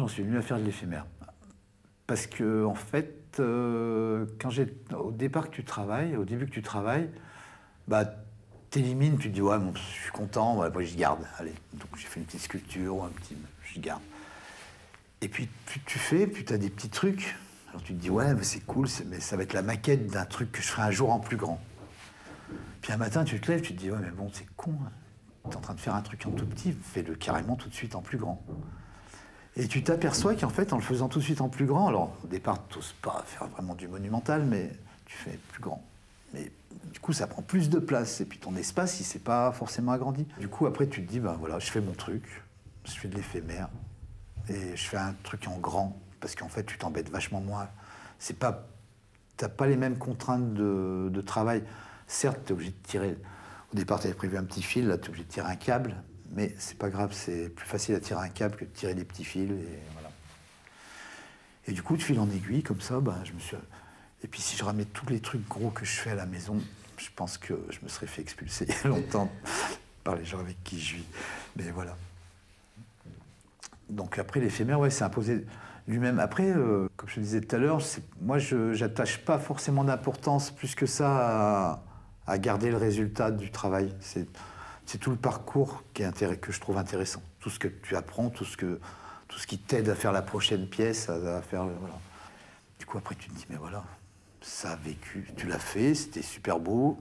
j'en suis venu à faire de l'éphémère. Parce que, en fait, au départ que tu travailles, au début que tu travailles, bah, t'élimines, tu te dis, ouais, bon, je suis content, voilà, moi, je garde. Allez, donc j'ai fait une petite sculpture, ou un petit, je garde. Et puis, tu fais, puis tu as des petits trucs. Alors tu te dis, ouais, c'est cool, mais ça va être la maquette d'un truc que je ferai un jour en plus grand. Puis un matin, tu te lèves, tu te dis, ouais, mais bon, c'est con. Hein. T'es en train de faire un truc en tout petit, fais-le carrément tout de suite en plus grand. Et tu t'aperçois qu'en fait, en le faisant tout de suite en plus grand, alors au départ, tu n'oses pas faire vraiment du monumental, mais tu fais plus grand. Mais du coup, ça prend plus de place. Et puis ton espace, il ne s'est pas forcément agrandi. Du coup, après, tu te dis, ben voilà, je fais mon truc, je fais de l'éphémère, et je fais un truc en grand, parce qu'en fait, tu t'embêtes vachement moins. C'est pas, t'as pas les mêmes contraintes de travail. Certes, tu es obligé de tirer. Au départ, tu avais prévu un petit fil, là, tu es obligé de tirer un câble, mais c'est pas grave, c'est plus facile à tirer un câble que de tirer des petits fils, et voilà. Et du coup, de fil en aiguille, comme ça, ben, je me suis... Et puis, si je ramais tous les trucs gros que je fais à la maison, je pense que je me serais fait expulser il y a longtemps par les gens avec qui je vis. Mais voilà. Donc après, l'éphémère, ouais, c'est imposé lui-même. Après, comme je le disais tout à l'heure, moi, je n'attache pas forcément d'importance plus que ça à garder le résultat du travail. C'est tout le parcours que je trouve intéressant. Tout ce que tu apprends, tout ce qui t'aide à faire la prochaine pièce, à faire... Voilà. Du coup, après, tu te dis, mais voilà, ça a vécu, tu l'as fait, c'était super beau,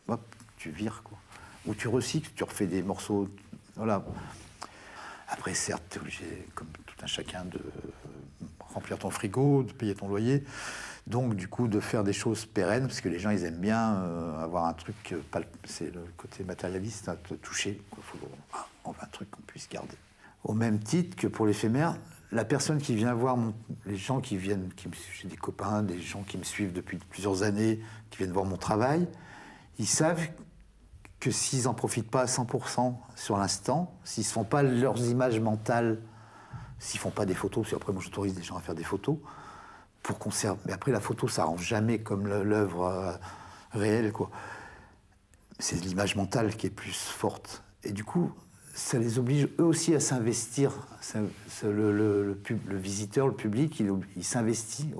hop, tu vires, quoi. Ou tu recycles, tu refais des morceaux, voilà. Après, certes, tu es obligé, comme tout un chacun, de remplir ton frigo, de payer ton loyer. Donc, du coup, de faire des choses pérennes, parce que les gens, ils aiment bien avoir un truc, c'est le côté matérialiste, à te toucher. On veut un truc qu'on puisse garder. Au même titre que pour l'éphémère, la personne qui vient voir, les gens qui viennent, j'ai des copains, des gens qui me suivent depuis plusieurs années, qui viennent voir mon travail, ils savent que s'ils n'en profitent pas à 100% sur l'instant, s'ils ne se font pas leurs images mentales, s'ils ne font pas des photos, parce qu'après moi j'autorise les gens à faire des photos, pour conserver. Mais après la photo, ça ne rend jamais comme l'œuvre réelle, quoi. C'est l'image mentale qui est plus forte. Et du coup, ça les oblige eux aussi à s'investir. Le visiteur, le public, il s'investit,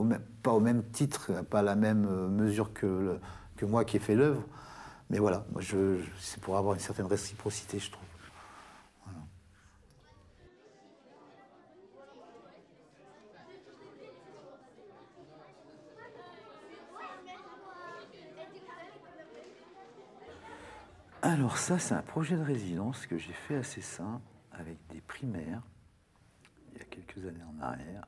pas au même titre, pas à la même mesure que moi qui ai fait l'œuvre. Mais voilà, moi c'est pour avoir une certaine réciprocité, je trouve. Voilà. Alors ça, c'est un projet de résidence que j'ai fait à Cessin avec des primaires, il y a quelques années en arrière,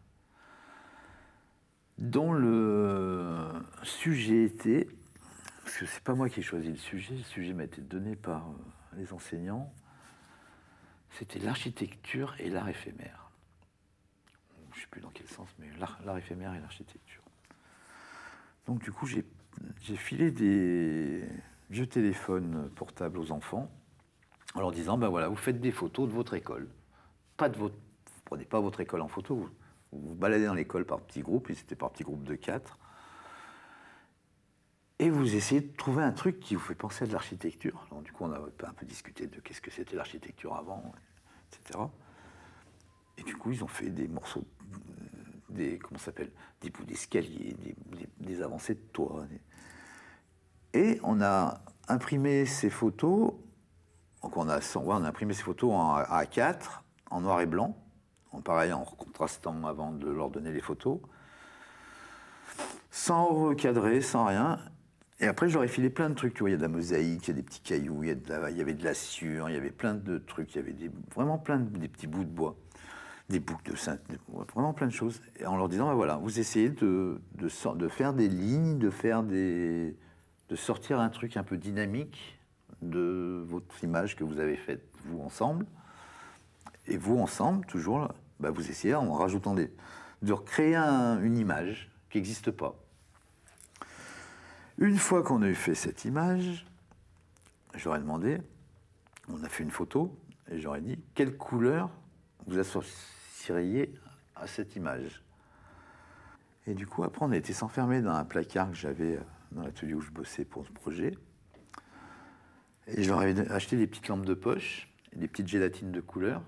dont le sujet était, parce que c'est pas moi qui ai choisi le sujet m'a été donné par les enseignants, c'était l'architecture et l'art éphémère. Je ne sais plus dans quel sens, mais l'art éphémère et l'architecture. Donc du coup, j'ai filé des vieux téléphones portables aux enfants, en leur disant, ben voilà, vous faites des photos de votre école. Vous prenez pas votre école en photo, vous vous baladez dans l'école par petits groupes, et c'était par petits groupes de 4, et vous essayez de trouver un truc qui vous fait penser à de l'architecture. Alors du coup, on a un peu discuté de qu'est-ce que c'était l'architecture avant, etc. Et du coup, ils ont fait des morceaux, comment ça s'appelle, des bouts d'escalier, des avancées de toit. Et on a imprimé ces photos, donc on a imprimé ces photos en A4, en noir et blanc, pareil en contrastant avant de leur donner les photos, sans recadrer, sans rien. Et après, je leur ai filé plein de trucs. Tu vois, il y a de la mosaïque, il y a des petits cailloux, il y avait de la sciure, il y avait plein de trucs, il y avait vraiment des petits bouts de bois, des boucles de cintre, vraiment plein de choses. Et en leur disant, ben voilà, vous essayez de faire des lignes, de sortir un truc un peu dynamique de votre image que vous avez faite, vous ensemble. Et vous ensemble, toujours, bah, vous essayez, en rajoutant de recréer une image qui n'existe pas. Une fois qu'on a eu fait cette image, j'aurais demandé, on a fait une photo, et j'aurais dit, quelle couleur vous associeriez à cette image? Et du coup, après, on a été s'enfermer dans un placard que j'avais dans l'atelier où je bossais pour ce projet. Et je leur avais acheté des petites lampes de poche, des petites gélatines de couleur.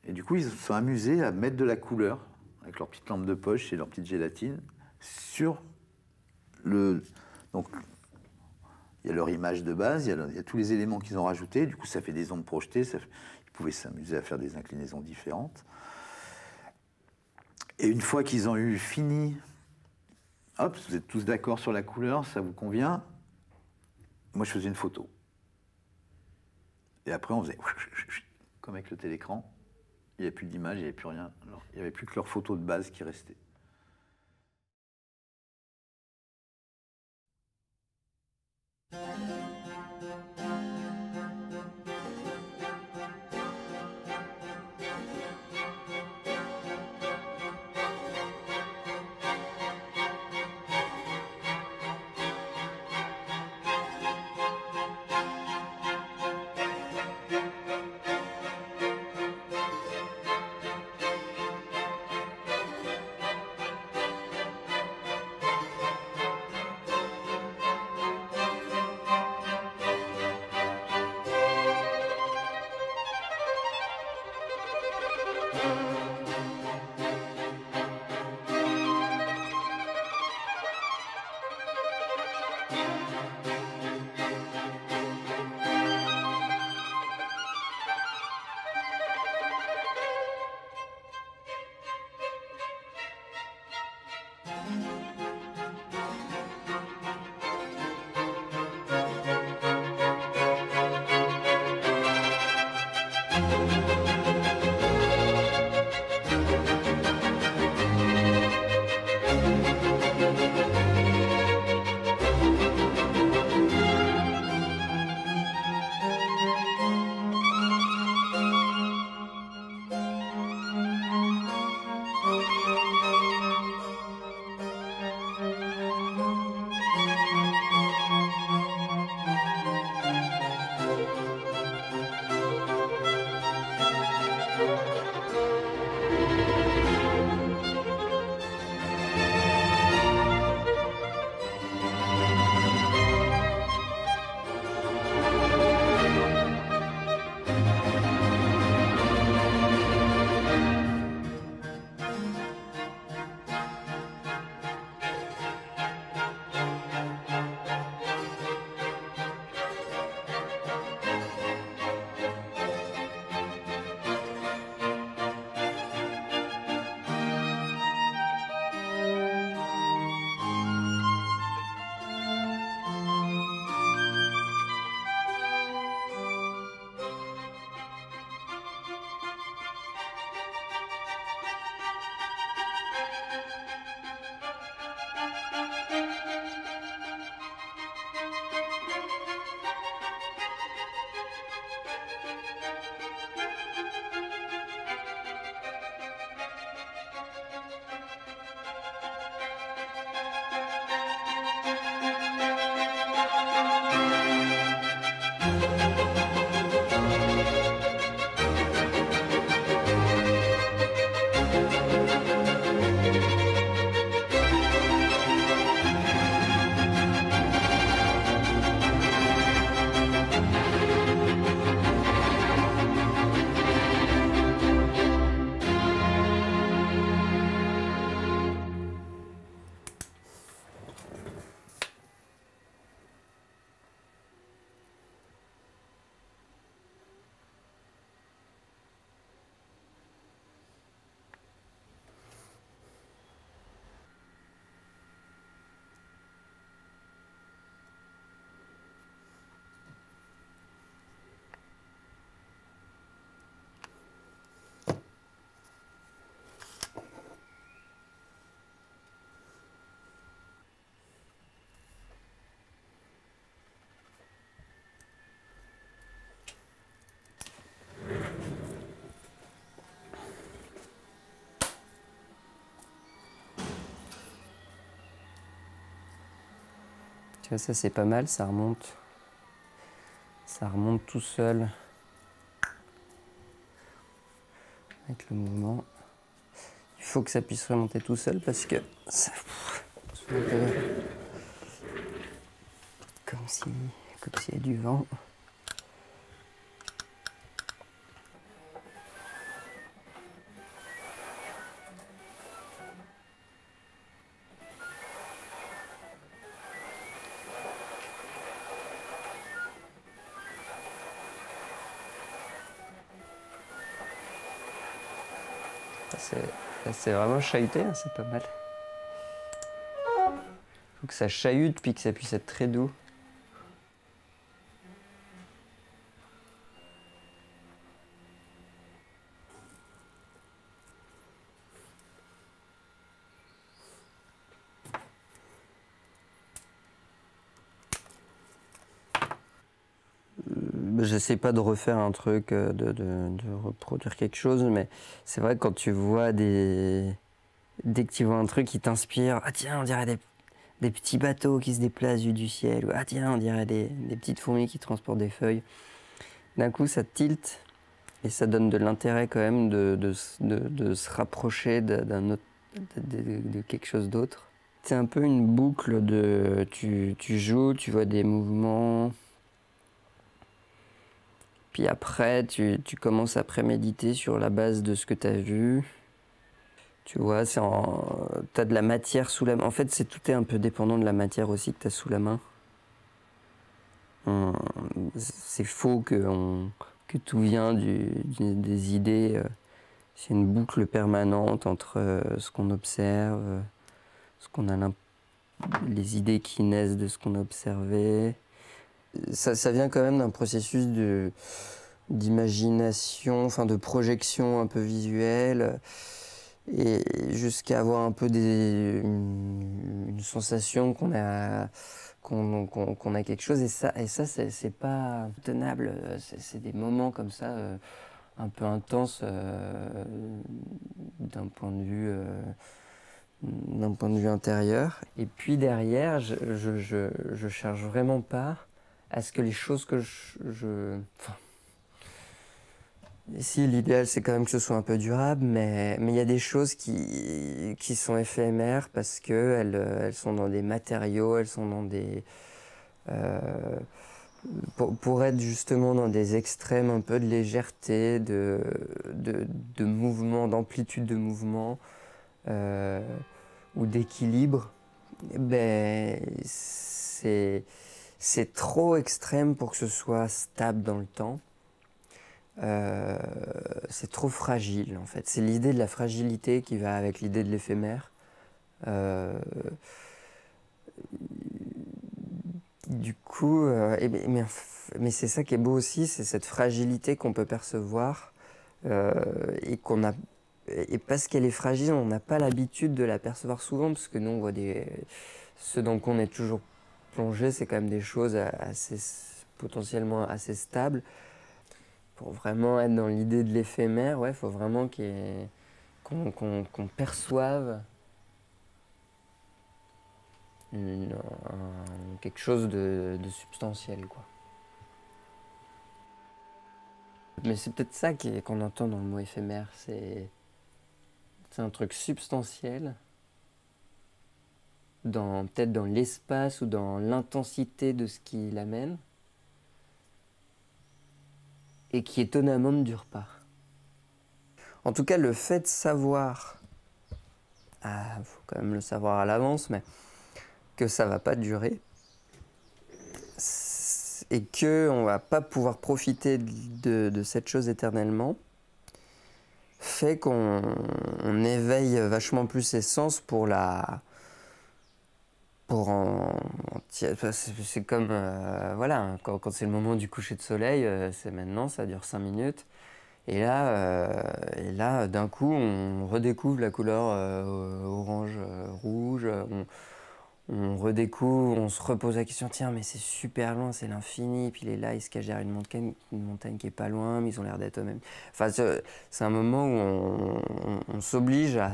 Et du coup, ils se sont amusés à mettre de la couleur, avec leur petite lampe de poche et leur petite gélatine, sur le... Donc, il y a leur image de base, il y a tous les éléments qu'ils ont rajoutés, du coup, ça fait des ondes projetées, ils pouvaient s'amuser à faire des inclinaisons différentes. Et une fois qu'ils ont eu fini, hop, vous êtes tous d'accord sur la couleur, ça vous convient? Moi, je faisais une photo. Et après, on faisait comme avec le télécran. Il n'y avait plus d'image, il n'y avait plus rien. Alors, il n'y avait plus que leur photo de base qui restait. Tu vois, ça c'est pas mal, ça remonte. Ça remonte tout seul. Avec le mouvement. Il faut que ça puisse remonter tout seul parce que ça... Comme s'il y a du vent. C'est vraiment chahuté, hein, c'est pas mal. Faut que ça chahute puis que ça puisse être très doux. J'essaie pas de refaire un truc, de reproduire quelque chose, mais c'est vrai que quand tu vois dès que tu vois un truc qui t'inspire, ah tiens, on dirait des petits bateaux qui se déplacent du ciel, ou ah tiens, on dirait des petites fourmis qui transportent des feuilles. D'un coup, ça tilte et ça donne de l'intérêt quand même de se rapprocher de quelque chose d'autre. C'est un peu une boucle de tu joues, tu vois des mouvements. Puis après, tu commences à préméditer sur la base de ce que tu as vu. Tu vois, t'as de la matière sous la main. En fait, tout est un peu dépendant de la matière aussi que tu as sous la main. C'est faux que tout vient des idées. C'est une boucle permanente entre ce qu'on observe, ce qu'on a les idées qui naissent de ce qu'on a observé. Ça vient quand même d'un processus d'imagination, enfin de projection un peu visuelle, et jusqu'à avoir un peu une sensation qu'on a quelque chose, et ça c'est pas tenable. C'est des moments comme ça un peu intenses d'un point de vue intérieur. Et puis derrière, je cherche vraiment pas à ce que les choses que enfin, si, l'idéal c'est quand même que ce soit un peu durable, mais il y a des choses qui sont éphémères parce qu'elles sont dans des matériaux, elles sont dans des... pour être justement dans des extrêmes un peu de légèreté, de mouvement, d'amplitude de mouvement ou d'équilibre, ben, c'est trop extrême pour que ce soit stable dans le temps. C'est trop fragile en fait. C'est l'idée de la fragilité qui va avec l'idée de l'éphémère. Du coup, mais c'est ça qui est beau aussi, c'est cette fragilité qu'on peut percevoir et et parce qu'elle est fragile, on n'a pas l'habitude de la percevoir souvent parce que nous on voit ce dans quoi on est toujours plongé, c'est quand même des choses potentiellement assez stables. Pour vraiment être dans l'idée de l'éphémère, ouais, faut vraiment qu'on perçoive quelque chose de substantiel, quoi. Mais c'est peut-être ça qu'on entend dans le mot éphémère, c'est un truc substantiel, peut-être dans l'espace ou dans l'intensité de ce qui l'amène, et qui étonnamment ne dure pas. En tout cas, le fait de savoir, faut quand même le savoir à l'avance, mais que ça va pas durer, et qu'on ne va pas pouvoir profiter de cette chose éternellement, fait qu'on éveille vachement plus ses sens c'est comme, voilà, quand c'est le moment du coucher de soleil, c'est maintenant, ça dure 5 minutes. Et là, d'un coup, on redécouvre la couleur orange, rouge. On redécouvre, on se repose la question, tiens, mais c'est super loin, c'est l'infini. Puis il est là, il se cache derrière une montagne qui est pas loin, mais ils ont l'air d'être eux-mêmes. Enfin, c'est un moment où on s'oblige à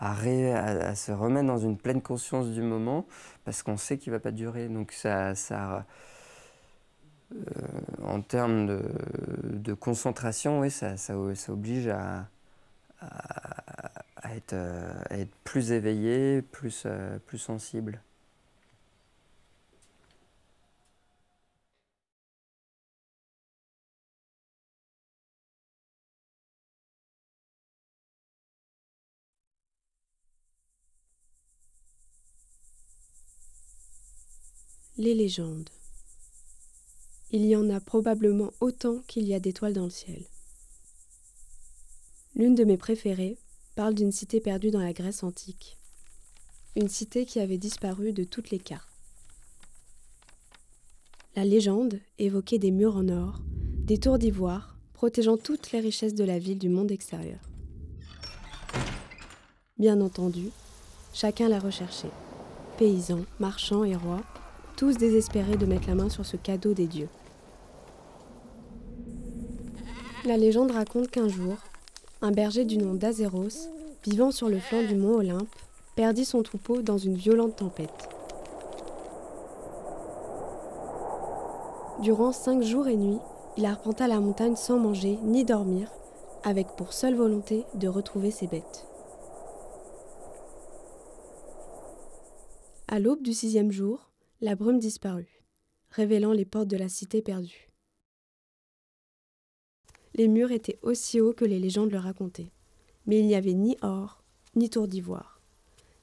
à se remettre dans une pleine conscience du moment, parce qu'on sait qu'il va pas durer. Donc en termes de concentration, oui, ça oblige à être plus éveillé, plus sensible. Les légendes. Il y en a probablement autant qu'il y a d'étoiles dans le ciel. L'une de mes préférées parle d'une cité perdue dans la Grèce antique. Une cité qui avait disparu de toutes les cartes. La légende évoquait des murs en or, des tours d'ivoire, protégeant toutes les richesses de la ville du monde extérieur. Bien entendu, chacun la recherchait. Paysans, marchands et rois, tous désespérés de mettre la main sur ce cadeau des dieux. La légende raconte qu'un jour, un berger du nom d'Azéros, vivant sur le flanc du mont Olympe, perdit son troupeau dans une violente tempête. Durant 5 jours et nuits, il arpenta la montagne sans manger ni dormir, avec pour seule volonté de retrouver ses bêtes. À l'aube du 6e jour, la brume disparut, révélant les portes de la cité perdue. Les murs étaient aussi hauts que les légendes le racontaient, mais il n'y avait ni or, ni tour d'ivoire,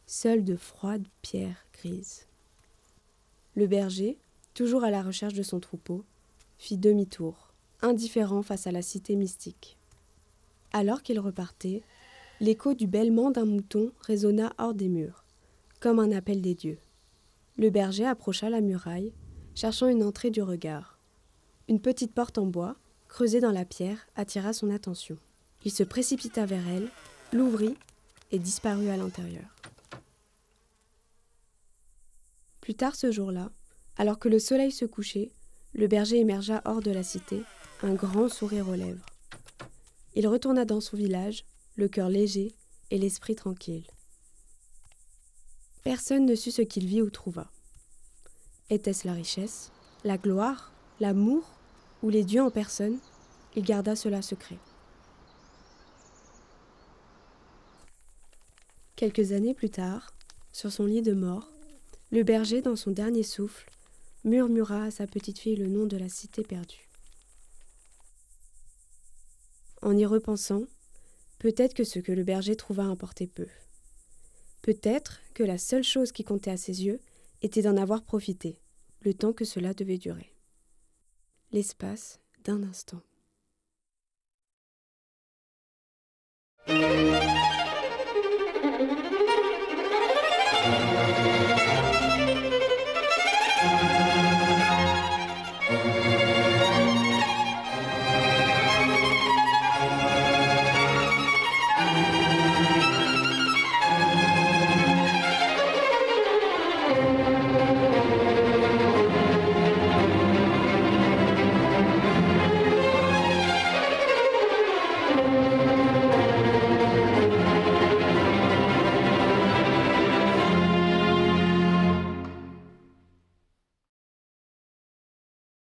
seules de froides pierres grises. Le berger, toujours à la recherche de son troupeau, fit demi-tour, indifférent face à la cité mystique. Alors qu'il repartait, l'écho du bêlement d'un mouton résonna hors des murs, comme un appel des dieux. Le berger approcha la muraille, cherchant une entrée du regard. Une petite porte en bois, creusée dans la pierre, attira son attention. Il se précipita vers elle, l'ouvrit et disparut à l'intérieur. Plus tard ce jour-là, alors que le soleil se couchait, le berger émergea hors de la cité, un grand sourire aux lèvres. Il retourna dans son village, le cœur léger et l'esprit tranquille. Personne ne sut ce qu'il vit ou trouva. Était-ce la richesse, la gloire, l'amour ou les dieux en personne? Il garda cela secret. Quelques années plus tard, sur son lit de mort, le berger, dans son dernier souffle, murmura à sa petite fille le nom de la cité perdue. En y repensant, peut-être que ce que le berger trouva importait peu. Peut-être que la seule chose qui comptait à ses yeux était d'en avoir profité, le temps que cela devait durer. L'espace d'un instant.